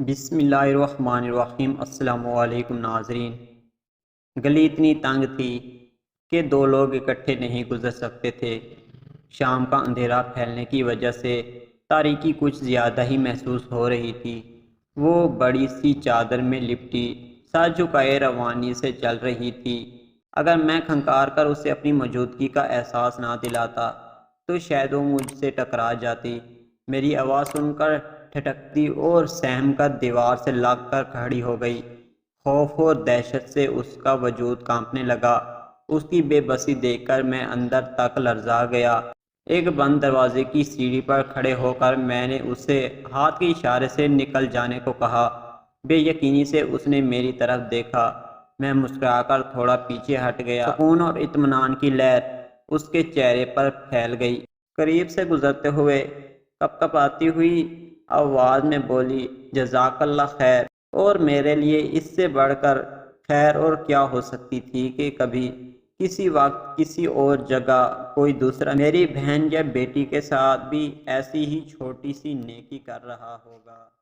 بسم اللہ الرحمن الرحیم۔ السلام علیکم ناظرین۔ گلی اتنی تنگ تھی کہ دو لوگ اکٹھے نہیں گزر سکتے تھے۔ شام کا اندھیرا پھیلنے کی وجہ سے تاریکی کچھ زیادہ ہی محسوس ہو رہی تھی۔ وہ بڑی سی چادر میں لپٹی سر جھکائے روانی سے چل رہی تھی۔ اگر میں کھنکار کر اسے اپنی موجودگی کا احساس نہ دلاتا تو شاید وہ مجھ سے ٹکرا جاتی۔ میری آواز سن کر ٹھٹکتی اور سہم کر دیوار سے لگ کر کھڑی ہو گئی۔ خوف اور دہشت سے اس کا وجود کانپنے لگا۔ اس کی بے بسی دیکھ کر میں اندر تک لرزا گیا۔ ایک بند دروازے کی سیڑھی پر کھڑے ہو کر میں نے اسے ہاتھ کے اشارے سے نکل جانے کو کہا۔ بے یقینی سے اس نے میری طرف دیکھا۔ میں مسکرا کر تھوڑا پیچھے ہٹ گیا۔ سکون اور اطمینان کی لہر اس کے چہرے پر پھیل گئی۔ قریب سے گزرتے ہوئے کپ کپاتی ہوئی آواز میں بولی، جزاک اللہ خیر۔ اور میرے لیے اس سے بڑھ کر خیر اور کیا ہو سکتی تھی کہ کبھی کسی وقت کسی اور جگہ کوئی دوسرا میری بہن یا بیٹی کے ساتھ بھی ایسی ہی چھوٹی سی نیکی کر رہا ہوگا۔